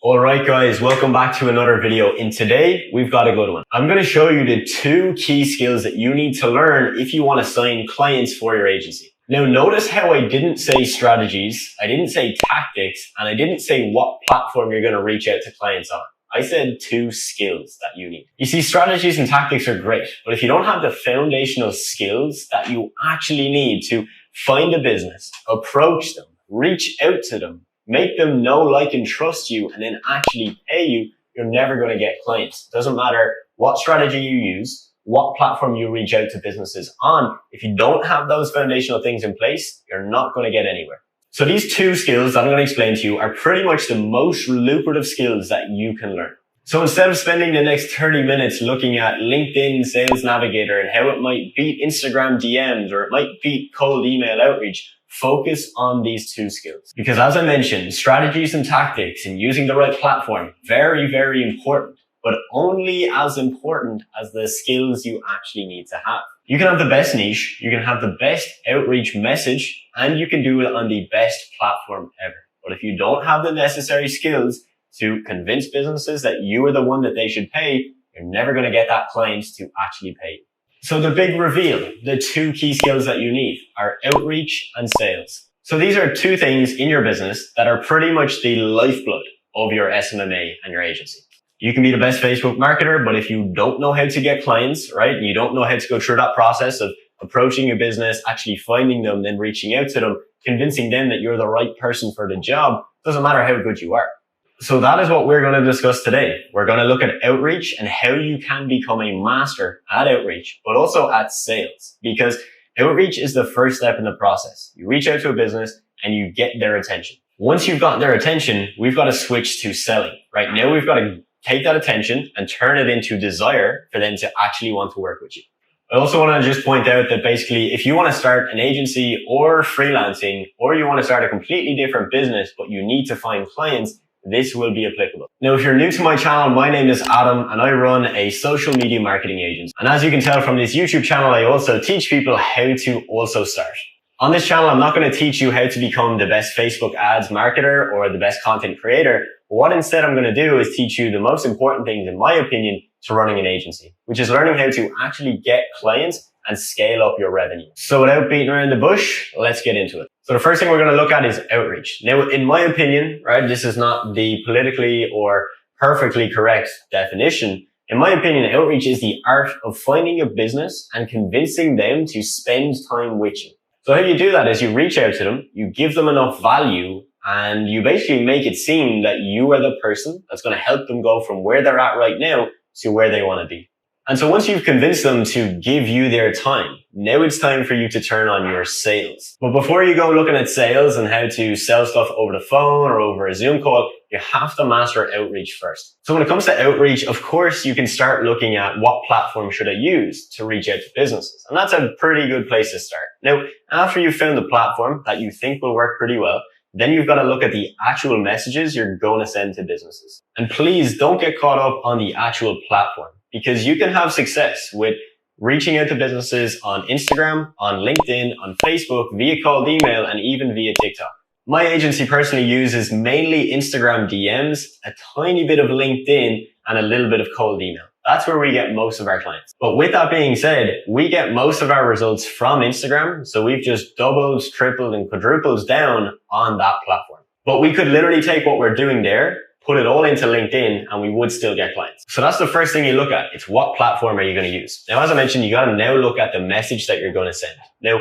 Alright guys, welcome back to another video. In today, we've got a good one. I'm going to show you the 2 key skills that you need to learn if you want to sign clients for your agency. Now notice how I didn't say strategies, I didn't say tactics, and I didn't say what platform you're going to reach out to clients on. I said 2 skills that you need. You see, strategies and tactics are great, but if you don't have the foundational skills that you actually need to find a business, approach them, reach out to them, make them know, like, and trust you, and then actually pay you, you're never going to get clients. It doesn't matter what strategy you use, what platform you reach out to businesses on. If you don't have those foundational things in place, you're not going to get anywhere. So these 2 skills that I'm going to explain to you are pretty much the most lucrative skills that you can learn. So instead of spending the next 30 minutes looking at LinkedIn Sales Navigator and how it might beat Instagram DMs or it might beat cold email outreach, focus on these 2 skills. Because as I mentioned, strategies and tactics and using the right platform, very, very important, but only as important as the skills you actually need to have. You can have the best niche, you can have the best outreach message, and you can do it on the best platform ever. But if you don't have the necessary skills to convince businesses that you are the one that they should pay, you're never going to get that client to actually pay you. So the big reveal, the 2 key skills that you need are outreach and sales. So these are 2 things in your business that are pretty much the lifeblood of your SMMA and your agency. You can be the best Facebook marketer, but if you don't know how to get clients, right, and you don't know how to go through that process of approaching a business, actually finding them, then reaching out to them, convincing them that you're the right person for the job, doesn't matter how good you are. So that is what we're going to discuss today. We're going to look at outreach and how you can become a master at outreach, but also at sales, because outreach is the first step in the process. You reach out to a business and you get their attention. Once you've got their attention, we've got to switch to selling. Right now, we've got to take that attention and turn it into desire for them to actually want to work with you. I also want to just point out that basically, if you want to start an agency or freelancing, or you want to start a completely different business, but you need to find clients, this will be applicable. Now, if you're new to my channel, my name is Adam and I run a social media marketing agency. And as you can tell from this YouTube channel, I also teach people how to also start. On this channel, I'm not going to teach you how to become the best Facebook ads marketer or the best content creator. What instead I'm going to do is teach you the most important things, in my opinion, to running an agency, which is learning how to actually get clients and scale up your revenue. So without beating around the bush, let's get into it. So the first thing we're going to look at is outreach. Now, in my opinion, right, this is not the politically or perfectly correct definition. In my opinion, outreach is the art of finding a business and convincing them to spend time with you. So how you do that is you reach out to them, you give them enough value, and you basically make it seem that you are the person that's going to help them go from where they're at right now to where they want to be. And so once you've convinced them to give you their time, now it's time for you to turn on your sales. But before you go looking at sales and how to sell stuff over the phone or over a Zoom call, you have to master outreach first. So when it comes to outreach, of course, you can start looking at what platform should I use to reach out to businesses. And that's a pretty good place to start. Now, after you've found the platform that you think will work pretty well, then you've got to look at the actual messages you're going to send to businesses. And please don't get caught up on the actual platform, because you can have success with reaching out to businesses on Instagram, on LinkedIn, on Facebook, via cold email, and even via TikTok. My agency personally uses mainly Instagram DMs, a tiny bit of LinkedIn, and a little bit of cold email. That's where we get most of our clients. But with that being said, we get most of our results from Instagram. So we've just doubled, tripled, and quadrupled down on that platform. But we could literally take what we're doing there, put it all into LinkedIn, and we would still get clients. So that's the first thing you look at. It's what platform are you going to use? Now, as I mentioned, you got to now look at the message that you're going to send. Now,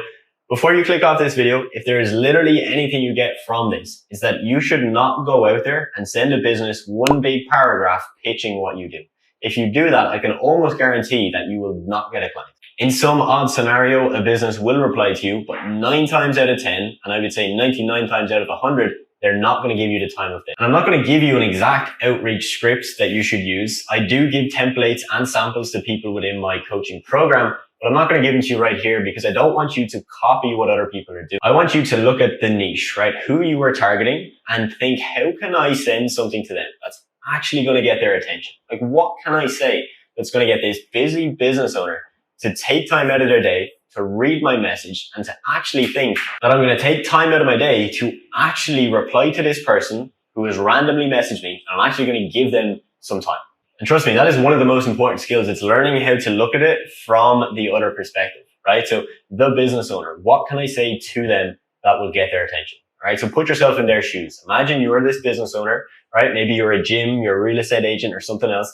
before you click off this video, if there is literally anything you get from this, is that you should not go out there and send a business one big paragraph pitching what you do. If you do that, I can almost guarantee that you will not get a client. In some odd scenario, a business will reply to you, but 9 times out of 10, and I would say 99 times out of 100, they're not going to give you the time of day. And I'm not going to give you an exact outreach script that you should use. I do give templates and samples to people within my coaching program, but I'm not going to give them to you right here because I don't want you to copy what other people are doing. I want you to look at the niche, right? Who you are targeting, and think, how can I send something to them that's actually going to get their attention? Like, what can I say that's going to get this busy business owner to take time out of their day to read my message and to actually think that I'm going to take time out of my day to actually reply to this person who has randomly messaged me, and I'm actually going to give them some time. And trust me, that is one of the most important skills. It's learning how to look at it from the other perspective, right? So the business owner, what can I say to them that will get their attention, right? So put yourself in their shoes. Imagine you're this business owner, right? Maybe you're a gym, you're a real estate agent or something else.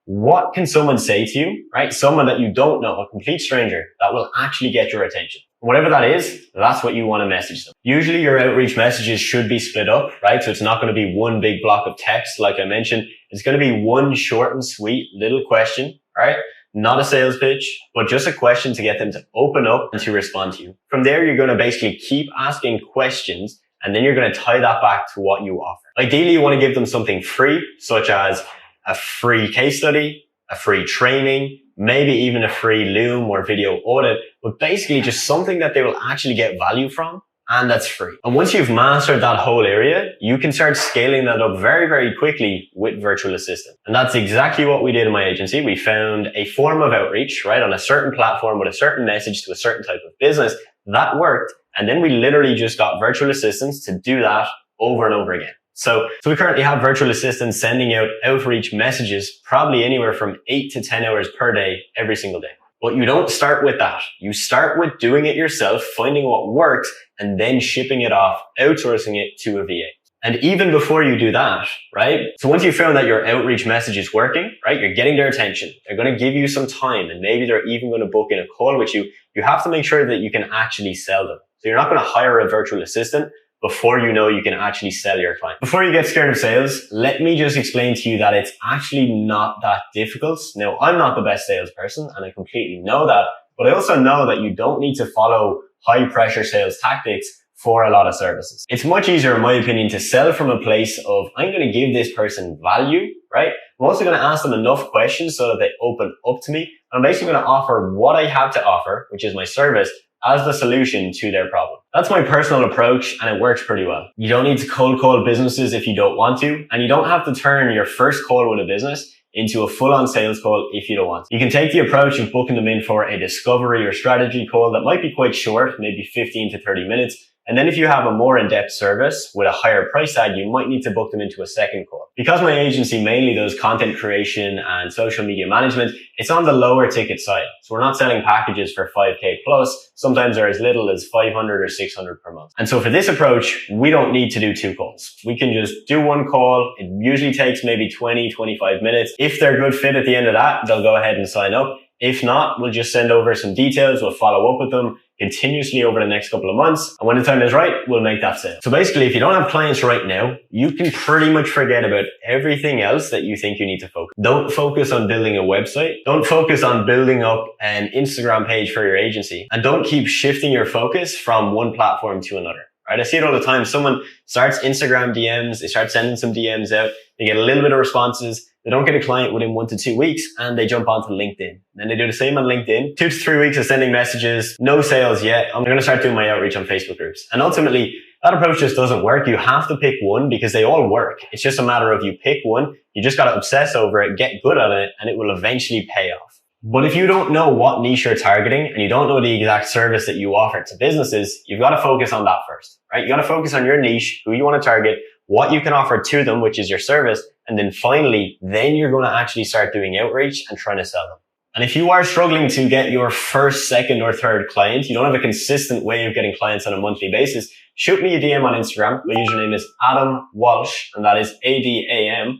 What can someone say to you, right? Someone that you don't know, a complete stranger, that will actually get your attention. Whatever that is, that's what you want to message them. Usually your outreach messages should be split up, right? So it's not going to be one big block of text, like I mentioned. It's going to be one short and sweet little question, right? Not a sales pitch, but just a question to get them to open up and to respond to you. From there, you're going to basically keep asking questions, and then you're going to tie that back to what you offer. Ideally, you want to give them something free, such as a free case study, a free training, maybe even a free Loom or video audit, but basically just something that they will actually get value from and that's free. And once you've mastered that whole area, you can start scaling that up very, very quickly with virtual assistant. And that's exactly what we did in my agency. We found a form of outreach, right, on a certain platform with a certain message to a certain type of business that worked. And then we literally just got virtual assistants to do that over and over again. So we currently have virtual assistants sending out outreach messages probably anywhere from 8 to 10 hours per day, every single day. But you don't start with that. You start with doing it yourself, finding what works, and then shipping it off, outsourcing it to a VA. And even before you do that, right? So once you've found that your outreach message is working, right? You're getting their attention. They're going to give you some time, and maybe they're even going to book in a call with you. You have to make sure that you can actually sell them. So you're not going to hire a virtual assistant before you know you can actually sell your client. Before you get scared of sales, let me just explain to you that it's actually not that difficult. Now, I'm not the best salesperson, and I completely know that, but I also know that you don't need to follow high pressure sales tactics for a lot of services. It's much easier, in my opinion, to sell from a place of, I'm going to give this person value, right? I'm also going to ask them enough questions so that they open up to me. I'm basically going to offer what I have to offer, which is my service, as the solution to their problem. That's my personal approach, and it works pretty well. You don't need to cold call businesses if you don't want to, and you don't have to turn your first call with a business into a full-on sales call if you don't want to. You can take the approach of booking them in for a discovery or strategy call that might be quite short, maybe 15 to 30 minutes. And then if you have a more in-depth service with a higher price tag, you might need to book them into a second call. Because my agency mainly does content creation and social media management, it's on the lower ticket side. So we're not selling packages for 5K plus. Sometimes they're as little as 500 or 600 per month. And so for this approach, we don't need to do 2 calls. We can just do 1 call. It usually takes maybe 20, 25 minutes. If they're a good fit at the end of that, they'll go ahead and sign up. If not, we'll just send over some details. We'll follow up with them continuously over the next couple of months. And when the time is right, we'll make that sale. So basically, if you don't have clients right now, you can pretty much forget about everything else that you think you need to focus. Don't focus on building a website. Don't focus on building up an Instagram page for your agency. And don't keep shifting your focus from one platform to another. Right? I see it all the time. Someone starts Instagram DMs. They start sending some DMs out. They get a little bit of responses. They don't get a client within 1 to 2 weeks, and they jump onto LinkedIn. Then they do the same on LinkedIn. 2 to 3 weeks of sending messages, no sales yet. I'm going to start doing my outreach on Facebook groups. And ultimately, that approach just doesn't work. You have to pick one because they all work. It's just a matter of you pick one. You just got to obsess over it, get good at it, and it will eventually pay off. But if you don't know what niche you're targeting and you don't know the exact service that you offer to businesses, you've got to focus on that first, right? You got to focus on your niche, who you want to target, what you can offer to them, which is your service. And then finally, then you're going to actually start doing outreach and trying to sell them. And if you are struggling to get your first, second, or third client, you don't have a consistent way of getting clients on a monthly basis, shoot me a DM on Instagram. My username is Adam Walsh, and that is ADAMWLSH.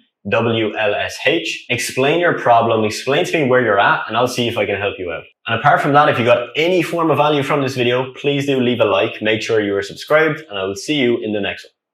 Explain your problem, explain to me where you're at, and I'll see if I can help you out. And apart from that, if you got any form of value from this video, please do leave a like, make sure you are subscribed, and I will see you in the next one.